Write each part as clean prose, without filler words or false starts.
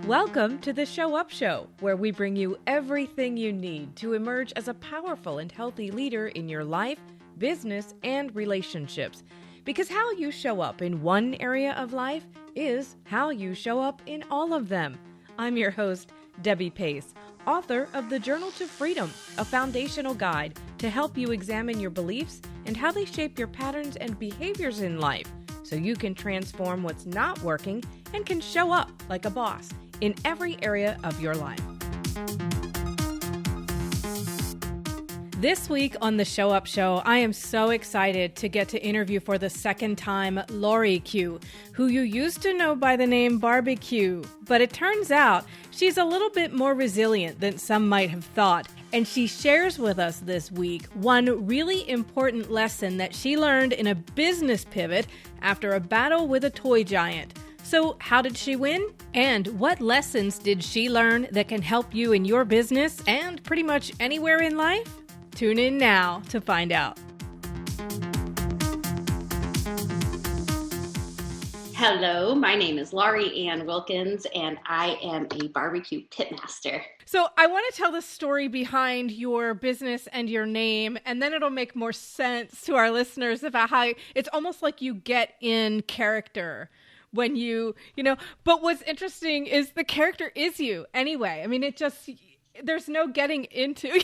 Welcome to the Show Up Show, where we bring you everything you need to emerge as a powerful and healthy leader in your life, business, and relationships. Because how you show up in one area of life is how you show up in all of them. I'm your host, Debbie Pace, author of The Journal to Freedom, a foundational guide to help you examine your beliefs and how they shape your patterns and behaviors in life, so you can transform what's not working and can show up like a boss in every area of your life. This week on the Show Up Show, I am so excited to get to interview for the second time LaurieCue, who you used to know by the name Barbecue. But it turns out she's a little bit more resilient than some might have thought. And she shares with us this week one really important lesson that she learned in a business pivot after a battle with a toy giant. So how did she win? And what lessons did she learn that can help you in your business and pretty much anywhere in life? Tune in now to find out. Hello, my name is Laurie Ann Wilkins, and I am a barbecue pitmaster. So I want to tell the story behind your business and your name, and then it'll make more sense to our listeners about how it's almost like you get in character when you know, but what's interesting is the character is you anyway. I mean, there's no getting into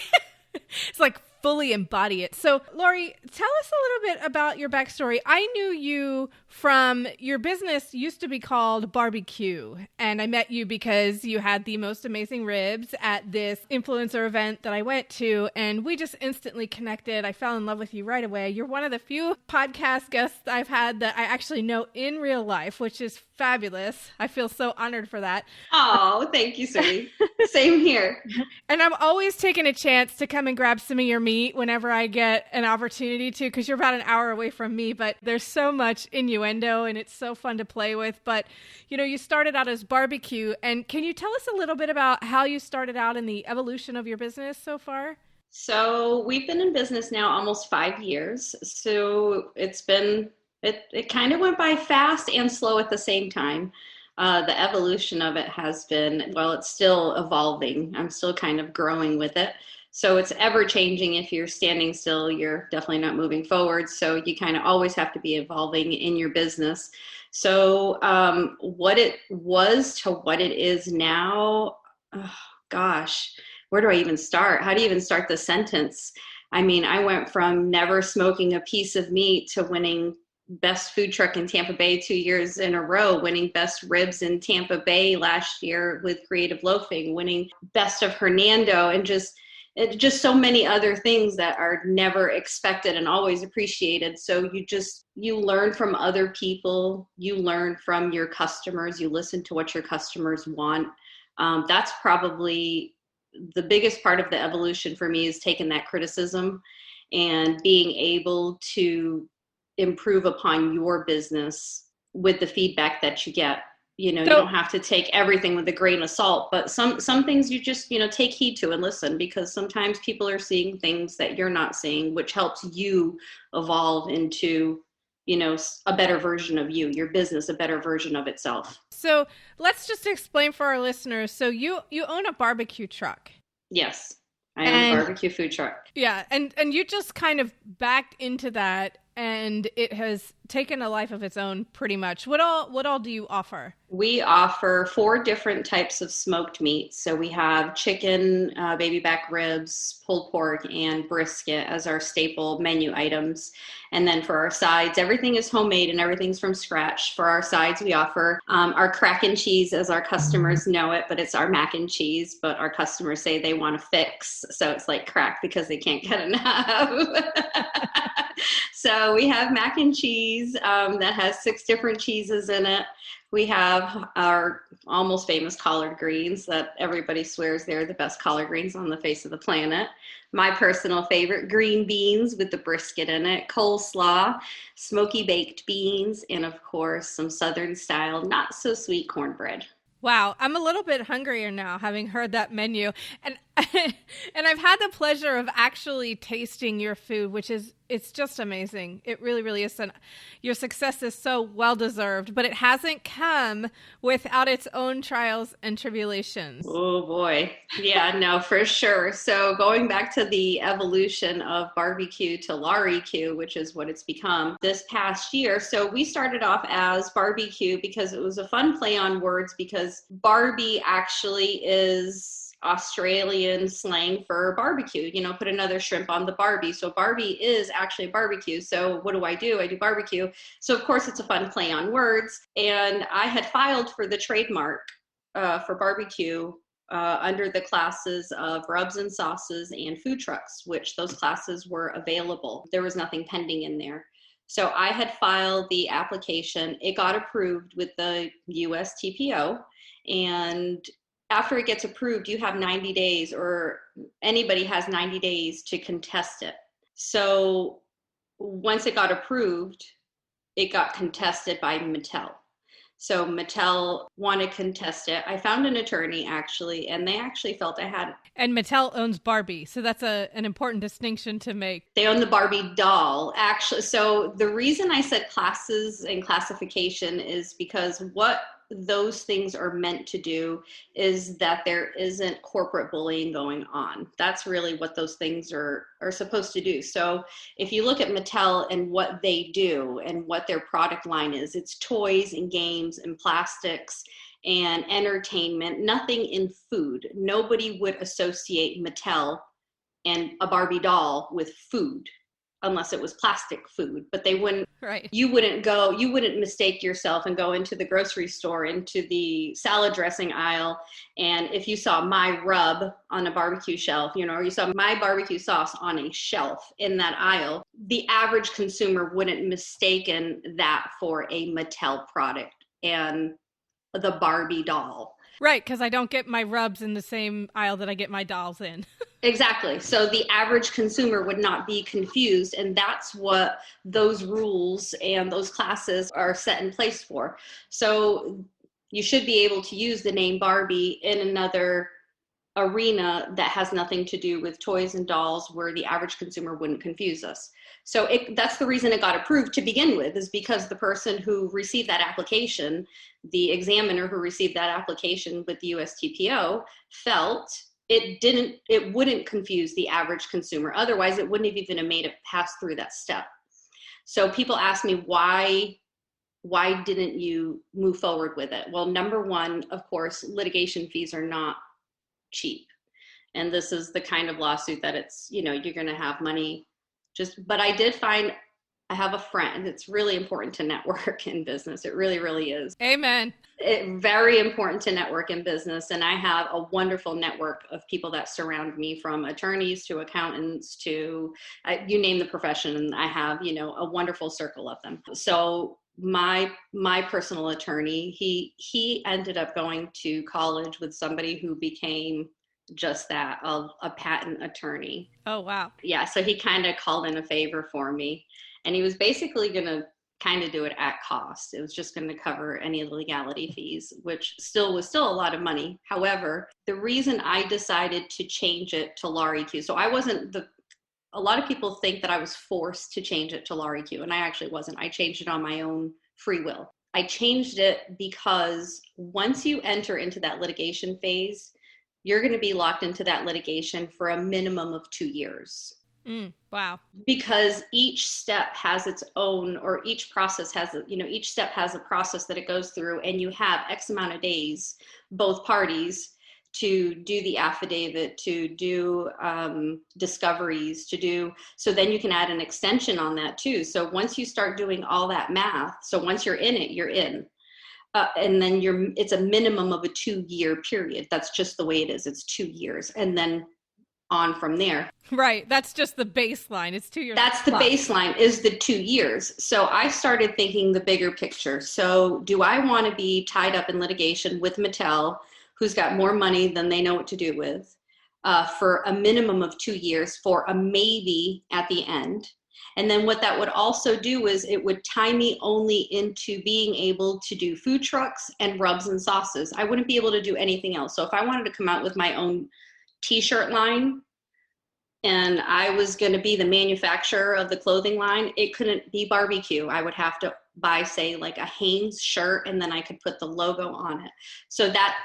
it's like fully embody it. So, Laurie, tell us a little bit about your backstory. I knew you from your business used to be called LaurieCue, and I met you because you had the most amazing ribs at this influencer event that I went to, and we just instantly connected. I fell in love with you right away. You're one of the few podcast guests I've had that I actually know in real life, which is fabulous. I feel so honored for that. Oh, thank you, sweetie. Same here. And I'm always taking a chance to come and grab some of your meat whenever I get an opportunity to, because you're about an hour away from me, but there's so much innuendo and it's so fun to play with. But, you know, you started out as barbecue, and can you tell us a little bit about how you started out in the evolution of your business so far? So we've been in business now almost 5 years. So it kind of went by fast and slow at the same time. The evolution of it has been, well, it's still evolving. I'm still kind of growing with it. So it's ever changing. If you're standing still, you're definitely not moving forward. So you kind of always have to be evolving in your business. So what it was to what it is now, oh, gosh, where do I even start? How do you even start the sentence? I mean, I went from never smoking a piece of meat to winning best food truck in Tampa Bay 2 years in a row, winning best ribs in Tampa Bay last year with Creative Loafing, winning best of Hernando, and just so many other things that are never expected and always appreciated. So you learn from other people, you learn from your customers, you listen to what your customers want. That's probably the biggest part of the evolution for me, is taking that criticism and being able to improve upon your business with the feedback that you get. You know, you don't have to take everything with a grain of salt, but some things you just, take heed to and listen, because sometimes people are seeing things that you're not seeing, which helps you evolve into, a better version of you, your business, a better version of itself. So let's just explain for our listeners. So you own a barbecue truck. Yes, I own a barbecue food truck. Yeah. And you just kind of backed into that, and it has taken a life of its own pretty much. What all do you offer? We offer 4 different types of smoked meats. So we have chicken, baby back ribs, pulled pork, and brisket as our staple menu items. And then for our sides, everything is homemade and everything's from scratch. For our sides, we offer our crack and cheese, as our customers know it, but it's our mac and cheese. But our customers say they want to fix, so it's like crack because they can't get enough. So we have mac and cheese that has 6 different cheeses in it. We have our almost famous collard greens that everybody swears they're the best collard greens on the face of the planet. My personal favorite, green beans with the brisket in it, coleslaw, smoky baked beans, and of course some Southern style, not so sweet cornbread. Wow, I'm a little bit hungrier now, having heard that menu. And and I've had the pleasure of actually tasting your food, which is It's just amazing. It really, really is. And your success is so well deserved, but it hasn't come without its own trials and tribulations. Oh boy. Yeah, no, for sure. So going back to the evolution of LaurieCue to LaurieCue, which is what it's become this past year. So we started off as barbecue because it was a fun play on words, because Barbie actually is Australian slang for barbecue, put another shrimp on the Barbie. So Barbie is actually barbecue. So what do? I do barbecue. So of course it's a fun play on words. And I had filed for the trademark for barbecue under the classes of rubs and sauces and food trucks, which those classes were available. There was nothing pending in there. So I had filed the application. It got approved with the USTPO, and after it gets approved, you have 90 days, or anybody has 90 days to contest it. So once it got approved, it got contested by Mattel. So Mattel wanted to contest it. I found an attorney, actually, and they actually felt I had. And Mattel owns Barbie, so that's an important distinction to make. They own the Barbie doll, actually. So the reason I said classes and classification is because what those things are meant to do is that there isn't corporate bullying going on. That's really what those things are supposed to do. So if you look at Mattel and what they do and what their product line is, it's toys and games and plastics and entertainment, nothing in food. Nobody would associate Mattel and a Barbie doll with food unless it was plastic food, but they wouldn't, right. You wouldn't mistake yourself and go into the grocery store, into the salad dressing aisle. And if you saw my rub on a barbecue shelf, or you saw my barbecue sauce on a shelf in that aisle, the average consumer wouldn't mistaken that for a Mattel product and the Barbie doll. Right, because I don't get my rubs in the same aisle that I get my dolls in. Exactly. So the average consumer would not be confused, and that's what those rules and those classes are set in place for. So you should be able to use the name Barbie in another arena that has nothing to do with toys and dolls, where the average consumer wouldn't confuse us. So that's the reason it got approved to begin with, is because the person who received that application, the examiner who received that application with the USTPO, felt it wouldn't confuse the average consumer. Otherwise, it wouldn't have even have made it pass through that step. So people ask me, why didn't you move forward with it? Well, number one, of course, litigation fees are not cheap. And this is the kind of lawsuit that it's, you're going to have money. But I did find I have a friend. It's really important to network in business. It really, really is. Amen. It's very important to network in business. And I have a wonderful network of people that surround me, from attorneys to accountants to you name the profession. And I have, a wonderful circle of them. So my personal attorney, he ended up going to college with somebody who became just that, a patent attorney. Oh, wow. Yeah. So he kind of called in a favor for me, and he was basically going to kind of do it at cost. It was just going to cover any legality fees, which was still a lot of money. However, the reason I decided to change it to LaurieCue, so a lot of people think that I was forced to change it to LaurieCue, and I actually wasn't. I changed it on my own free will. I changed it because once you enter into that litigation phase, you're going to be locked into that litigation for a minimum of 2 years. Wow. Because each step has its own, or each process has, each step has a process that it goes through, and you have X amount of days, both parties, to do the affidavit, to do discoveries, so then you can add an extension on that too. So once you start doing all that math, so once you're in it, you're in. And then it's a minimum of a 2-year period. That's just the way it is. It's 2 years. And then on from there. Right. That's just the baseline. It's 2 years. That's the baseline, is the 2 years. So I started thinking the bigger picture. So do I want to be tied up in litigation with Mattel, who's got more money than they know what to do with, for a minimum of 2 years, for a maybe at the end? And then what that would also do is it would tie me only into being able to do food trucks and rubs and sauces. I wouldn't be able to do anything else. So if I wanted to come out with my own t-shirt line, and I was going to be the manufacturer of the clothing line, it couldn't be barbecue. I would have to buy, say, like a Hanes shirt, and then I could put the logo on it. So that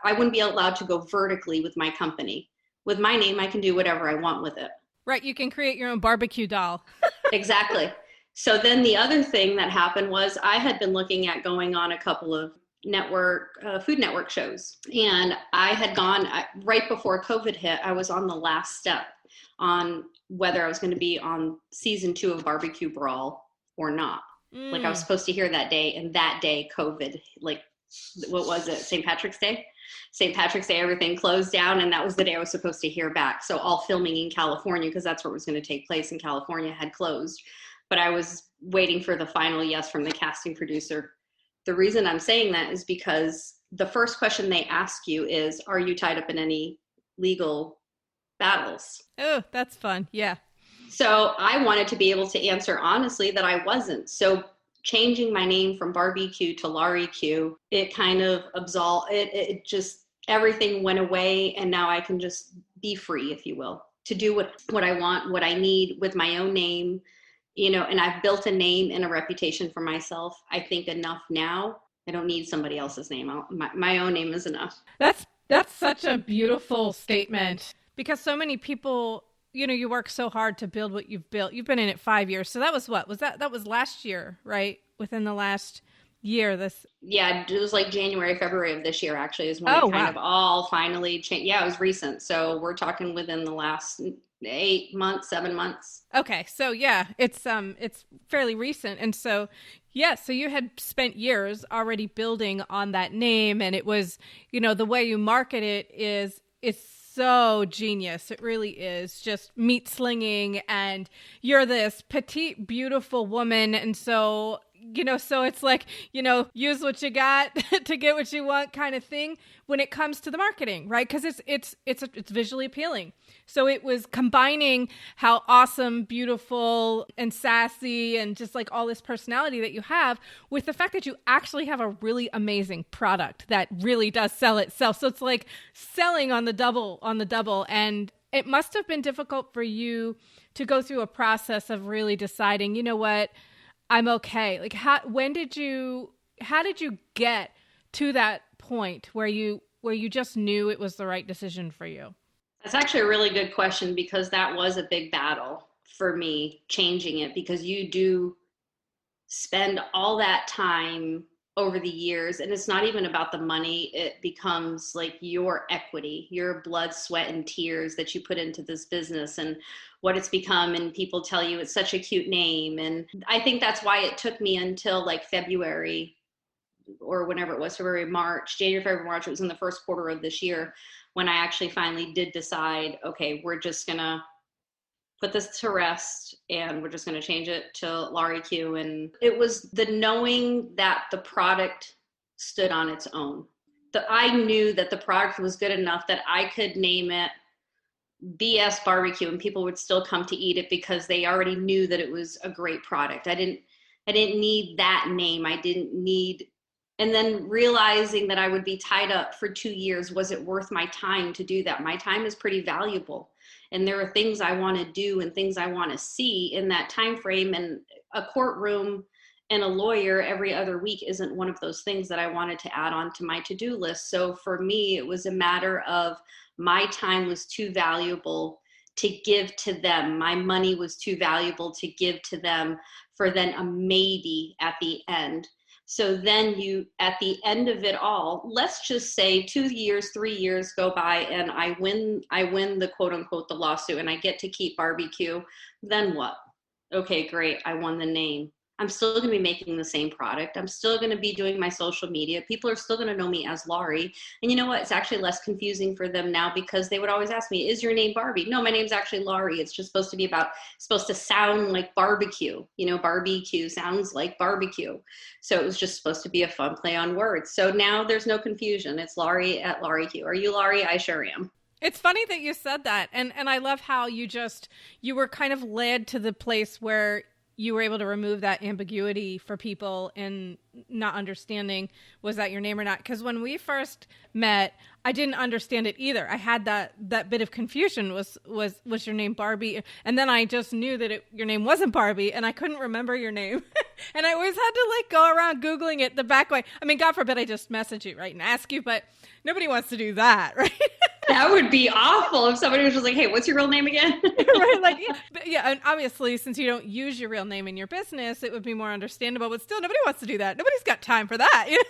I wouldn't be allowed to go vertically with my company. With my name, I can do whatever I want with it. Right. You can create your own barbecue doll. Exactly. So then the other thing that happened was I had been looking at going on a couple of food network shows. And I had gone right before COVID hit. I was on the last step on whether I was going to be on season 2 of Barbecue Brawl or not. Like I was supposed to hear that day, and that day COVID, like, what was it? St. Patrick's Day? St. Patrick's Day, everything closed down, and that was the day I was supposed to hear back. So all filming in California, because that's where it was going to take place in California, had closed. But I was waiting for the final yes from the casting producer. The reason I'm saying that is because the first question they ask you is, are you tied up in any legal battles? Oh, that's fun. Yeah. So I wanted to be able to answer honestly that I wasn't. So changing my name from Barbecue to LaurieCue, it kind of absolved it just, everything went away, and now I can just be free, if you will, to do what I want, what I need with my own name, you know, and I've built a name and a reputation for myself. I think enough now. I don't need somebody else's name. My own name is enough. That's such a beautiful statement, because so many people, you know, you work so hard to build what you've built. You've been in it 5 years. So that was that was last year, right? Within the last year, Yeah, it was like January, February of this year, actually, is when it kind of all finally changed. Yeah, it was recent. So we're talking within the last 8 months, 7 months. Okay. So yeah, it's fairly recent. And so, yeah, so you had spent years already building on that name, and it was, you know, the way you market it is so genius. It really is just meat slinging, and you're this petite, beautiful woman. And so, you know, so it's like, you know, use what you got to get what you want kind of thing when it comes to the marketing, right? Because it's visually appealing. So it was combining how awesome, beautiful, and sassy, and just like all this personality that you have, with the fact that you actually have a really amazing product that really does sell itself. So it's like selling on the double. And it must have been difficult for you to go through a process of really deciding, you know what, I'm okay. Like, how did you get to that point where you just knew it was the right decision for you? That's actually a really good question, because that was a big battle for me, changing it, because you do spend all that time over the years, and it's not even about the money. It becomes like your equity, your blood, sweat, and tears that you put into this business and what it's become. And people tell you it's such a cute name. And I think that's why it took me until like February, or whenever it was, January, February, March, it was in the first quarter of this year, when I actually finally did decide, okay, we're just going to put this to rest, and we're just going to change it to LaurieCue. And it was the knowing that the product stood on its own. I knew that the product was good enough that I could name it BS Barbecue, and people would still come to eat it because they already knew that it was a great product. I didn't need that name. And then realizing that I would be tied up for 2 years, was it worth my time to do that? My time is pretty valuable, and there are things I want to do and things I want to see in that time frame. And a courtroom and a lawyer every other week isn't one of those things that I wanted to add on to my to-do list. So for me, it was a matter of my time was too valuable to give to them. My money was too valuable to give to them for then a maybe at the end. So then at the end of it all, let's just say 2 years, 3 years go by, and I win the quote unquote, the lawsuit, and I get to keep barbecue. Then what? Okay, great. I won the name. I'm still going to be making the same product. I'm still going to be doing my social media. People are still going to know me as Laurie. And you know what? It's actually less confusing for them now, because they would always ask me, is your name Barbie? No, my name's actually Laurie. It's just supposed to sound like barbecue. You know, barbecue sounds like barbecue. So it was just supposed to be a fun play on words. So now there's no confusion. It's Laurie at LaurieCue. Are you Laurie? I sure am. It's funny that you said that. And I love how you were kind of led to the place where you were able to remove that ambiguity for people in not understanding, was that your name or not? Because when we first met, I didn't understand it either. I had that bit of confusion. Was your name Barbie? And then I just knew that your name wasn't Barbie, and I couldn't remember your name. And I always had to like go around Googling it the back way. I mean, God forbid I just message you, right, and ask you, but nobody wants to do that, right? That would be awful if somebody was just like, hey, what's your real name again? Right, like, yeah, and obviously, since you don't use your real name in your business, it would be more understandable, but still, nobody wants to do that. Nobody's got time for that, you know?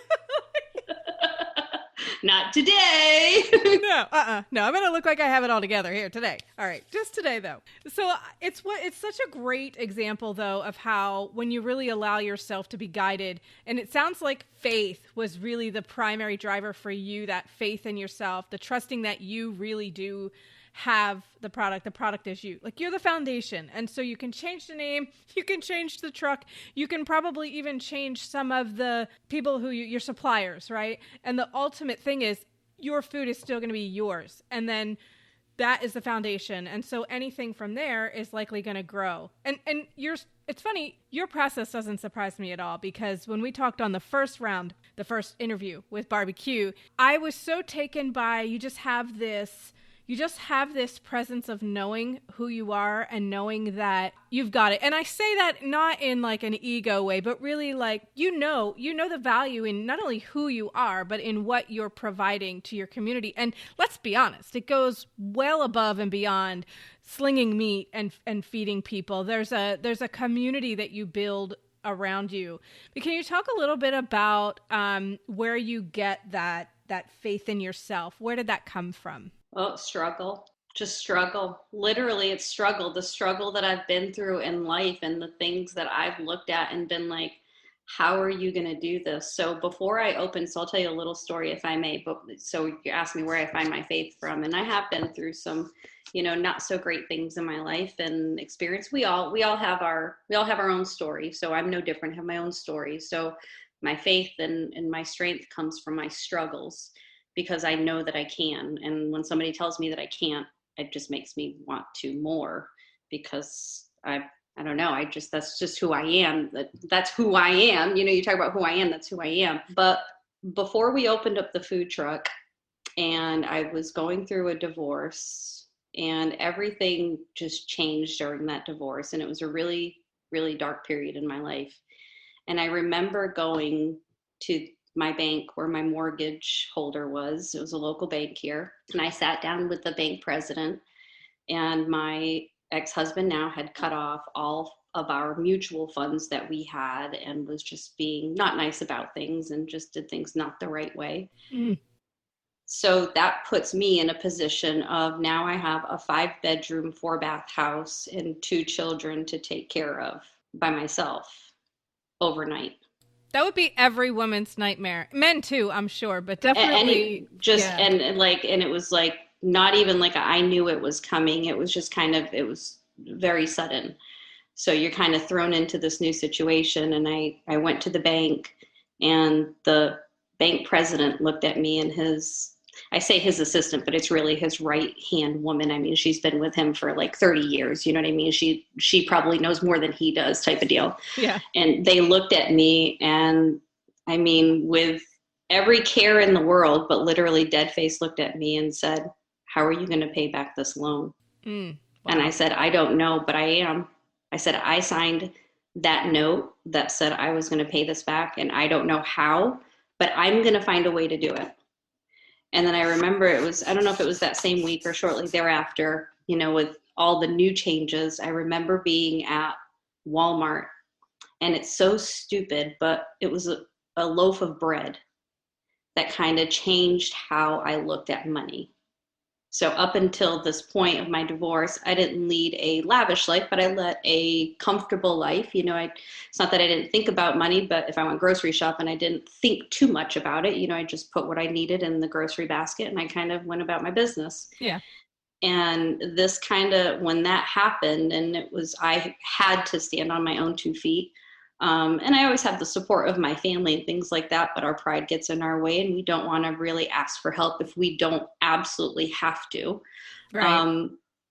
Not today. No, no, I'm going to look like I have it all together here today. All right, just today, though. So it's such a great example, though, of how when you really allow yourself to be guided, and it sounds like faith was really the primary driver for you, that faith in yourself, the trusting that you really do have the product is you, like you're the foundation. And so you can change the name, you can change the truck, you can probably even change some of the people who your suppliers, right? And the ultimate thing is your food is still going to be yours. And then that is the foundation. And so anything from there is likely going to grow. And it's funny, your process doesn't surprise me at all, because when we talked on the first round, the first interview with LaurieCue, I was so taken by, you just have this presence of knowing who you are and knowing that you've got it. And I say that not in like an ego way, but really like, you know the value in not only who you are, but in what you're providing to your community. And let's be honest, it goes well above and beyond slinging meat and feeding people. There's a community that you build around you. But can you talk a little bit about where you get that faith in yourself? Where did that come from? Oh, just struggle. Literally, it's struggle. The struggle that I've been through in life and the things that I've looked at and been like, how are you going to do this? So before I open, so I'll tell you a little story if I may, but so you asked me where I find my faith from. And I have been through some, not so great things in my life and experience. We all have our own story. So I'm no different, have my own story. So my faith and my strength comes from my struggles, because I know that I can. And when somebody tells me that I can't, it just makes me want to more, because I don't know. That's just who I am. That's who I am. You talk about who I am, that's who I am. But before we opened up the food truck, and I was going through a divorce, and everything just changed during that divorce. And it was a really, really dark period in my life. And I remember going to my bank where my mortgage holder was. It was a local bank here. And I sat down with the bank president, and my ex-husband now had cut off all of our mutual funds that we had and was just being not nice about things and just did things not the right way. Mm. So that puts me in a position of, now I have a 5-bedroom, 4-bath house and 2 children to take care of by myself overnight. That would be every woman's nightmare. Men too, I'm sure, but definitely. And it was like, not even like I knew it was coming. It was just it was very sudden. So you're kind of thrown into this new situation. And I went to the bank, and the bank president looked at me, and I say his assistant, but it's really his right hand woman. I mean, she's been with him for like 30 years. You know what I mean? She probably knows more than he does, type of deal. Yeah. And they looked at me, and I mean, with every care in the world, but literally dead face, looked at me and said, how are you going to pay back this loan? Wow. And I said, I don't know, but I am. I said, I signed that note that said I was going to pay this back, and I don't know how, but I'm going to find a way to do it. And then I remember I don't know if it was that same week or shortly thereafter, with all the new changes, I remember being at Walmart, and it's so stupid, but it was a loaf of bread that kind of changed how I looked at money. So up until this point of my divorce, I didn't lead a lavish life, but I led a comfortable life. It's not that I didn't think about money, but if I went grocery shopping, I didn't think too much about it. I just put what I needed in the grocery basket, and I kind of went about my business. Yeah. And this when that happened, and I had to stand on my own 2 feet. And I always have the support of my family and things like that, but our pride gets in our way, and we don't want to really ask for help if we don't absolutely have to. Right.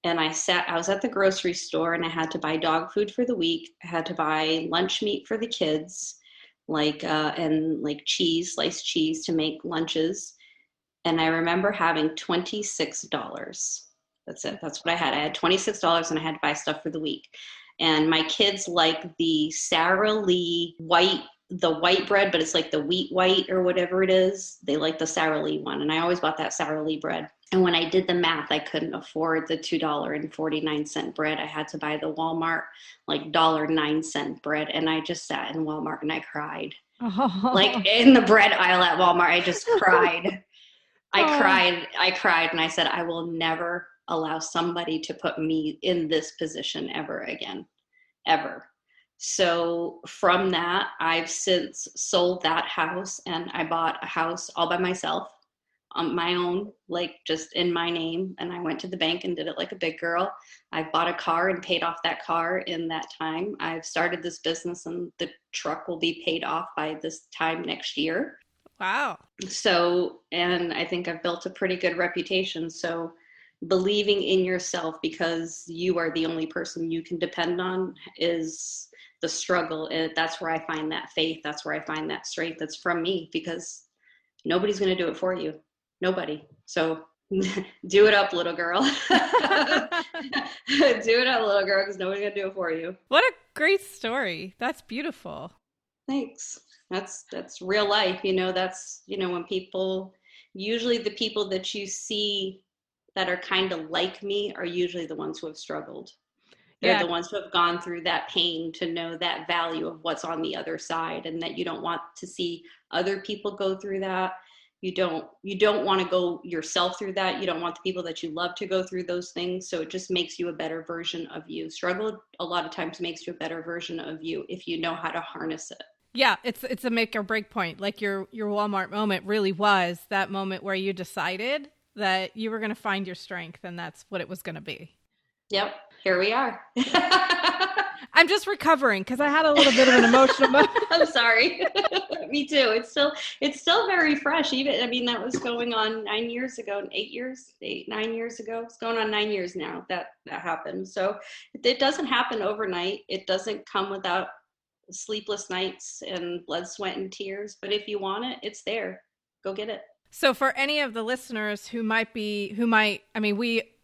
And I was at the grocery store and I had to buy dog food for the week. I had to buy lunch meat for the kids, and like cheese, sliced cheese to make lunches. And I remember having $26. That's it. That's what I had. I had $26 and I had to buy stuff for the week. And my kids like the Sara Lee the white bread, but it's like the wheat white or whatever it is. They like the Sara Lee one. And I always bought that Sara Lee bread. And when I did the math, I couldn't afford the $2.49 bread. I had to buy the Walmart like $1.09 bread. And I just sat in Walmart and I cried. Oh. Like in the bread aisle at Walmart, I just cried. I cried and I said, I will never allow somebody to put me in this position ever again, ever. So from that, I've since sold that house and I bought a house all by myself on my own, like just in my name. And I went to the bank and did it like a big girl. I bought a car and paid off that car in that time. I've started this business and the truck will be paid off by this time next year. Wow. So, and I think I've built a pretty good reputation. So believing in yourself because you are the only person you can depend on is the struggle. And that's where I find that faith. That's where I find that strength. That's from me because nobody's going to do it for you. Nobody. So do it up, little girl. Do it up, little girl, because nobody's going to do it for you. What a great story. That's beautiful. Thanks. That's real life. That's, when people, usually the people that you see that are kind of like me are usually the ones who have struggled. They're the ones who have gone through that pain to know that value of what's on the other side, and that you don't want to see other people go through that. You don't want to go yourself through that. You don't want the people that you love to go through those things. So it just makes you a better version of you. Struggle a lot of times makes you a better version of you if you know how to harness it. Yeah, it's a make or break point. Like your Walmart moment really was that moment where you decided that you were going to find your strength, and that's what it was going to be. Yep, here we are. I'm just recovering because I had a little bit of an emotional moment. I'm sorry. Me too. It's still very fresh. Even, that was going on 9 years ago, 9 years ago. It's going on 9 years now that happened. So it doesn't happen overnight. It doesn't come without sleepless nights and blood, sweat, and tears. But if you want it, it's there. Go get it. So for any of the listeners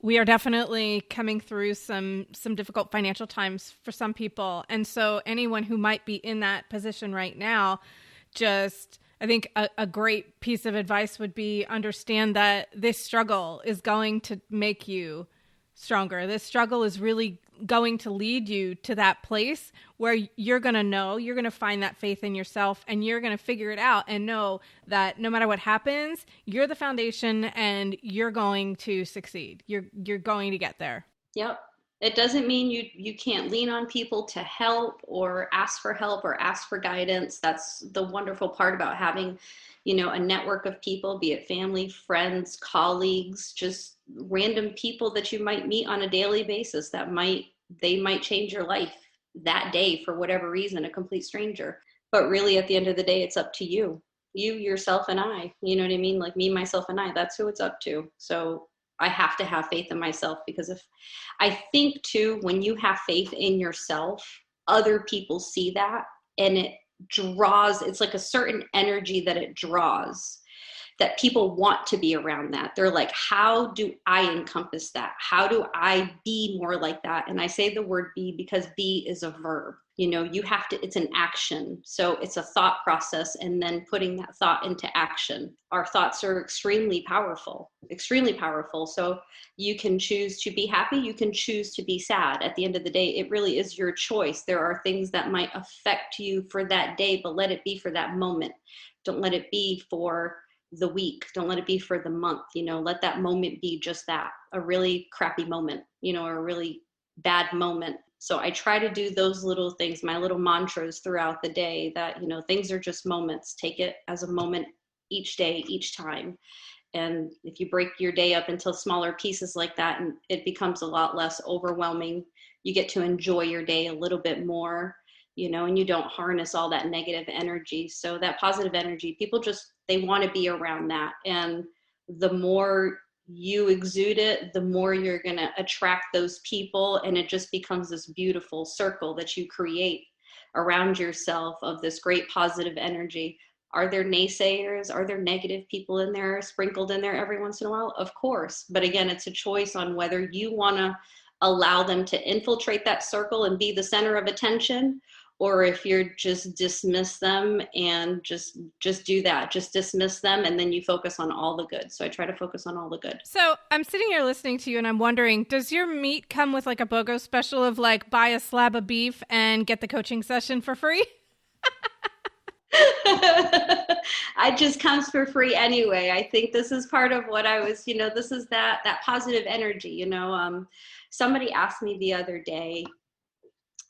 we are definitely coming through some difficult financial times for some people. And so anyone who might be in that position right now, I think a great piece of advice would be understand that this struggle is going to make you stronger. This struggle is really going to lead you to that place where you're going to find that faith in yourself, and you're going to figure it out and know that no matter what happens, you're the foundation and you're going to succeed. You're going to get there. Yep. It doesn't mean you can't lean on people to help or ask for help or ask for guidance. That's the wonderful part about having, a network of people, be it family, friends, colleagues, just random people that you might meet on a daily basis they might change your life that day for whatever reason, a complete stranger. But really at the end of the day, it's up to you, yourself, and I, you know what I mean? Like me, myself, and I, that's who it's up to. So I have to have faith in myself, because I think too, when you have faith in yourself, other people see that, and it's like a certain energy that it draws, that people want to be around that. They're like, how do I encompass that? How do I be more like that? And I say the word be because be is a verb. It's an action. So it's a thought process, and then putting that thought into action. Our thoughts are extremely powerful. So you can choose to be happy. You can choose to be sad. At the end of the day, it really is your choice. There are things that might affect you for that day, but let it be for that moment. Don't let it be for the week. Don't let it be for the month. Let that moment be just that, a really crappy moment, or a really bad moment. So I try to do those little things, my little mantras throughout the day, that, things are just moments. Take it as a moment each day, each time. And if you break your day up into smaller pieces like that, and it becomes a lot less overwhelming, you get to enjoy your day a little bit more, and you don't harness all that negative energy. So that positive energy, people they want to be around that. And the more you exude it, the more you're going to attract those people. And it just becomes this beautiful circle that you create around yourself of this great positive energy. Are there naysayers? Are there negative people in there sprinkled in there every once in a while? Of course. But again, it's a choice on whether you want to allow them to infiltrate that circle and be the center of attention, or if you're just dismiss them and just do that, just dismiss them, and then you focus on all the good. So I try to focus on all the good. So I'm sitting here listening to you and I'm wondering, does your meat come with like a BOGO special of like buy a slab of beef and get the coaching session for free? It just comes for free anyway. I think this is part of what I was, this is that positive energy, somebody asked me the other day,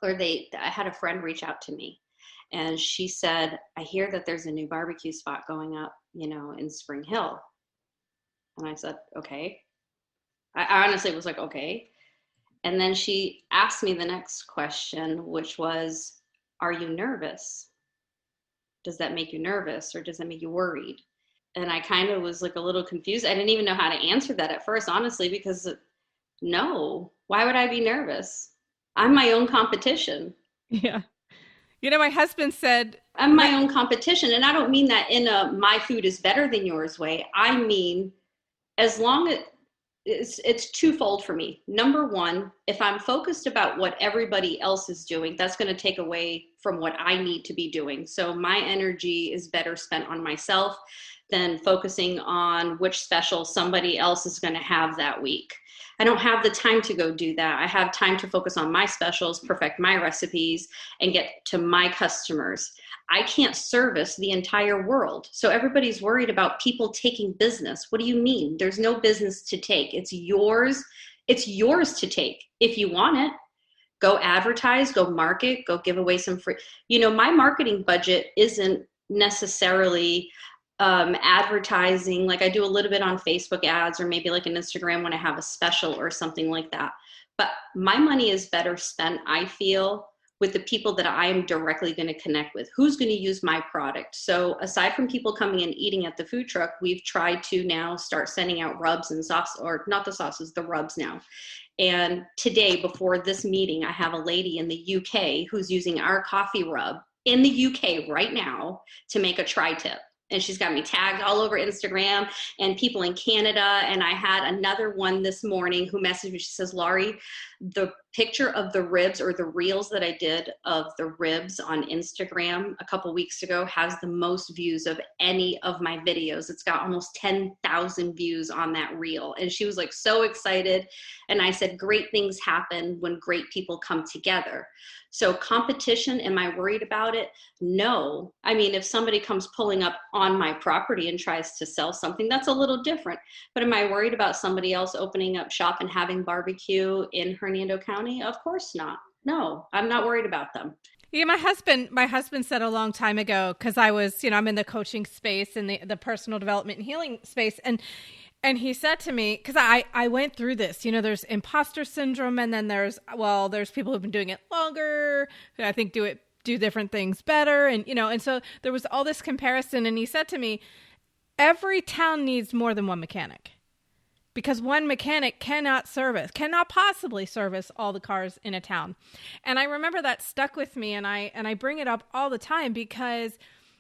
I had a friend reach out to me and she said, I hear that there's a new barbecue spot going up, in Spring Hill. And I said, okay. I honestly was like, okay. And then she asked me the next question, which was, are you nervous? Does that make you nervous or does that make you worried? And I kind of was like a little confused. I didn't even know how to answer that at first, honestly, because no, why would I be nervous? I'm my own competition. Yeah. My husband said, I'm my own competition. And I don't mean that in a my food is better than yours way. I mean, as long as it's twofold for me. Number one, if I'm focused about what everybody else is doing, that's going to take away from what I need to be doing. So my energy is better spent on myself than focusing on which special somebody else is going to have that week. I don't have the time to go do that. I have time to focus on my specials, perfect my recipes, and get to my customers. I can't service the entire world. So everybody's worried about people taking business. What do you mean? There's no business to take. It's yours. It's yours to take. If you want it, go advertise, go market, go give away some free. My marketing budget isn't necessarily advertising. Like I do a little bit on Facebook ads or maybe like an Instagram when I have a special or something like that. But my money is better spent, I feel, with the people that I am directly going to connect with. Who's going to use my product? So aside from people coming and eating at the food truck, we've tried to now start sending out rubs and sauce, or not the sauces, the rubs now. And today, before this meeting, I have a lady in the UK who's using our coffee rub in the UK right now to make a tri-tip. And she's got me tagged all over Instagram and people in Canada. And I had another one this morning who messaged me. She says, Laurie, the picture of the ribs or the reels that I did of the ribs on Instagram a couple weeks ago has the most views of any of my videos. It's got almost 10,000 views on that reel. And she was like so excited. And I said, great things happen when great people come together. So competition, am I worried about it? No. I mean, if somebody comes pulling up on my property and tries to sell something, that's a little different. But am I worried about somebody else opening up shop and having barbecue in Hernando County? Of course not. No, I'm not worried about them. Yeah, my husband said a long time ago, because I was, I'm in the coaching space and the personal development and healing space. And he said to me, because I went through this, there's imposter syndrome, and then there's people who've been doing it longer, who I think do different things better. And so there was all this comparison. And he said to me, every town needs more than one mechanic, because one mechanic cannot possibly service all the cars in a town. And I remember that stuck with me. And I bring it up all the time, because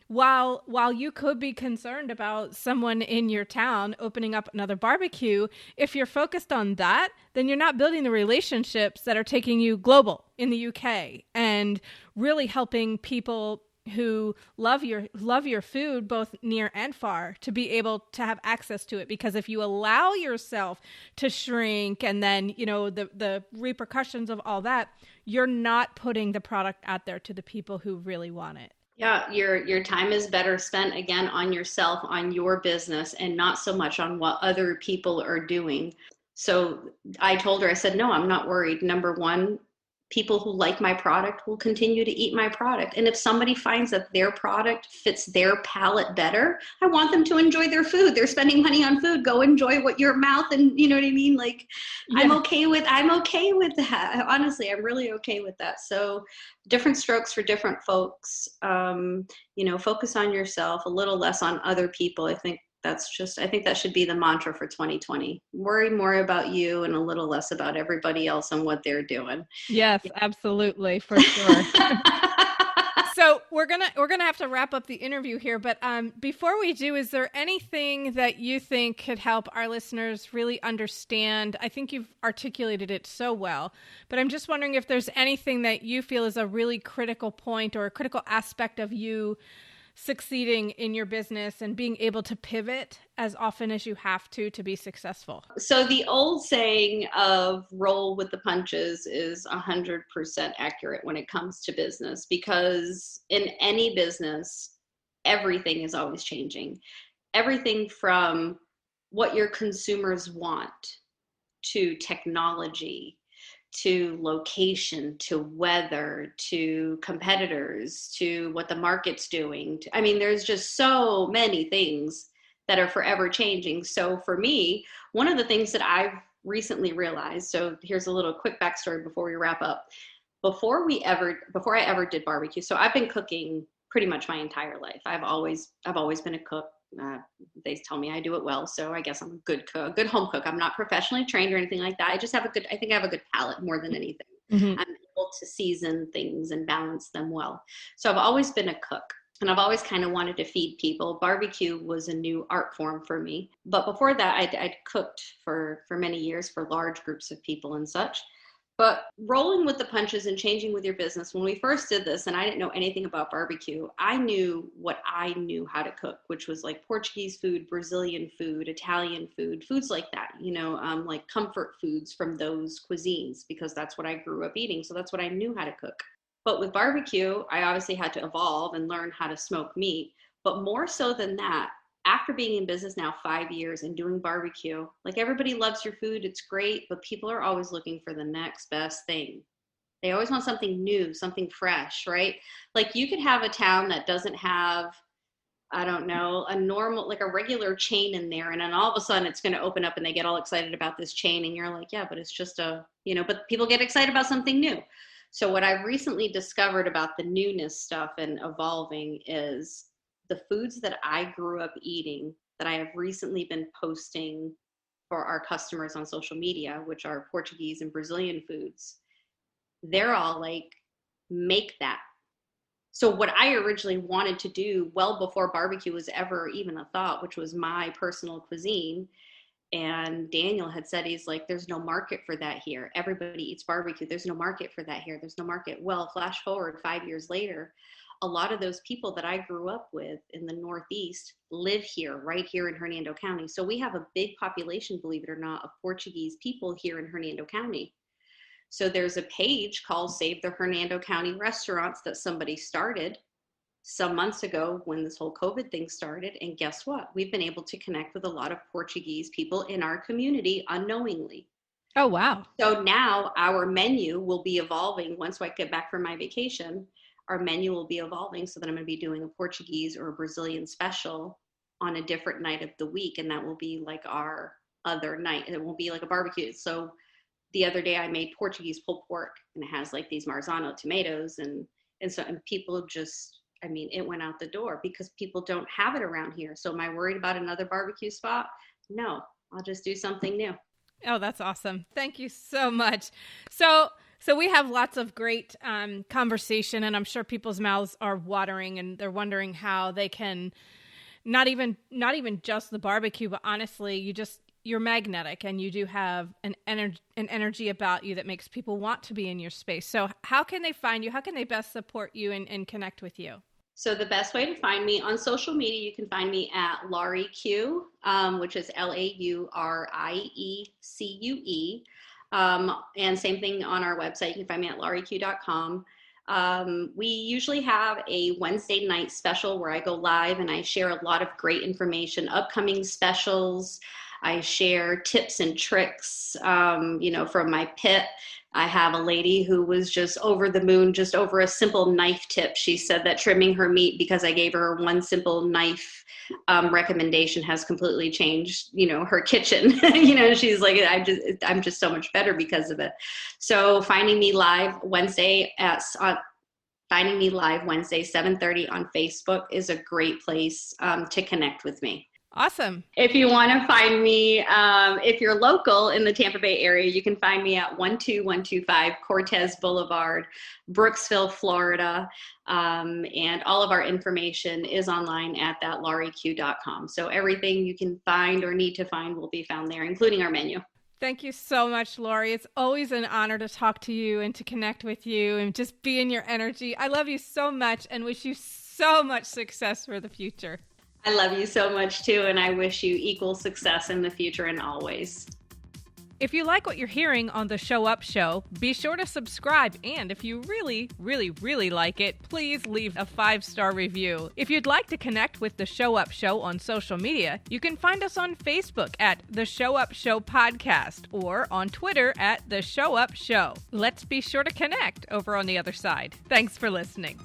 while you could be concerned about someone in your town opening up another barbecue, if you're focused on that, then you're not building the relationships that are taking you global in the UK and really helping people who love your food, both near and far, to be able to have access to it. Because if you allow yourself to shrink and then, the repercussions of all that, you're not putting the product out there to the people who really want it. Yeah, your time is better spent, again, on yourself, on your business, and not so much on what other people are doing. So I told her, I said, no, I'm not worried. Number one, people who like my product will continue to eat my product. And if somebody finds that their product fits their palate better, I want them to enjoy their food. They're spending money on food. Go enjoy what your mouth, and you know what I mean? Like, yeah. I'm okay with that. Honestly, I'm really okay with that. So different strokes for different folks. Focus on yourself, a little less on other people. I think I think that should be the mantra for 2020. Worry more about you and a little less about everybody else and what they're doing. Yes, absolutely, for sure. So we're gonna have to wrap up the interview here, but before we do, is there anything that you think could help our listeners really understand? I think you've articulated it so well, but I'm just wondering if there's anything that you feel is a really critical point or a critical aspect of you succeeding in your business and being able to pivot as often as you have to be successful. So the old saying of roll with the punches is 100% accurate when it comes to business, because in any business, everything is always changing. Everything from what your consumers want to technology, to location, to weather, to competitors, to what the market's doing. I mean, there's just so many things that are forever changing. So for me, one of the things that I've recently realized, so here's a little quick backstory before we wrap up. Before I ever did barbecue, so I've been cooking pretty much my entire life. I've always been a cook. They tell me I do it well, so I guess I'm a good cook, a good home cook. I'm not professionally trained or anything like that. I think I have a good palate more than anything. Mm-hmm. I'm able to season things and balance them well. So I've always been a cook, and I've always kind of wanted to feed people. Barbecue was a new art form for me. But before that, I'd cooked for many years for large groups of people and such. But rolling with the punches and changing with your business, when we first did this and I didn't know anything about barbecue, I knew what I knew how to cook, which was like Portuguese food, Brazilian food, Italian food, foods like that, like comfort foods from those cuisines, because that's what I grew up eating. So that's what I knew how to cook. But with barbecue, I obviously had to evolve and learn how to smoke meat. But more so than that, after being in business now 5 years and doing barbecue, like everybody loves your food, it's great, but people are always looking for the next best thing. They always want something new, something fresh, right? Like you could have a town that doesn't have, I don't know, like a regular chain in there, and then all of a sudden it's going to open up and they get all excited about this chain, and you're like, yeah, but it's just but people get excited about something new. So what I've recently discovered about the newness stuff and evolving is the foods that I grew up eating that I have recently been posting for our customers on social media, which are Portuguese and Brazilian foods. They're all like, make that. So what I originally wanted to do well before barbecue was ever even a thought, which was my personal cuisine. And Daniel had said, he's like, there's no market for that here. Everybody eats barbecue. There's no market for that here. There's no market. Well, flash forward 5 years later, a lot of those people that I grew up with in the Northeast live here, right here in Hernando County. So we have a big population, believe it or not, of Portuguese people here in Hernando County. So there's a page called Save the Hernando County Restaurants that somebody started some months ago when this whole COVID thing started. And guess what? We've been able to connect with a lot of Portuguese people in our community unknowingly. Oh, wow. So now our menu will be evolving once I get back from my vacation. Our menu will be evolving so that I'm going to be doing a Portuguese or a Brazilian special on a different night of the week. And that will be like our other night. It won't be like a barbecue. So the other day I made Portuguese pulled pork, and it has like these Marzano tomatoes. And people just, it went out the door because people don't have it around here. So am I worried about another barbecue spot? No, I'll just do something new. Oh, that's awesome. Thank you so much. So we have lots of great conversation, and I'm sure people's mouths are watering and they're wondering how they can not even just the barbecue, but honestly, you're magnetic and you do have an energy about you that makes people want to be in your space. So how can they find you? How can they best support you and connect with you? So the best way to find me on social media, you can find me at LaurieCue, which is LaurieCue. And same thing on our website. You can find me at LaurieCue.com. We usually have a Wednesday night special where I go live and I share a lot of great information, upcoming specials. I share tips and tricks, from my pit. I have a lady who was just over the moon, just over a simple knife tip. She said that trimming her meat, because I gave her one simple knife recommendation, has completely changed, her kitchen. She's like, I'm just so much better because of it. So finding me live Wednesday 7:30 on Facebook is a great place to connect with me. Awesome. If you want to find me, if you're local in the Tampa Bay area, you can find me at 12125 Cortez Boulevard, Brooksville, Florida. And all of our information is online at that LaurieCue.com. So everything you can find or need to find will be found there, including our menu. Thank you so much, Laurie. It's always an honor to talk to you and to connect with you and just be in your energy. I love you so much and wish you so much success for the future. I love you so much too, and I wish you equal success in the future and always. If you like what you're hearing on the Show Up Show, be sure to subscribe. And if you really, really, really like it, please leave a 5-star review. If you'd like to connect with the Show Up Show on social media, you can find us on Facebook at the Show Up Show Podcast or on Twitter at the Show Up Show. Let's be sure to connect over on the other side. Thanks for listening.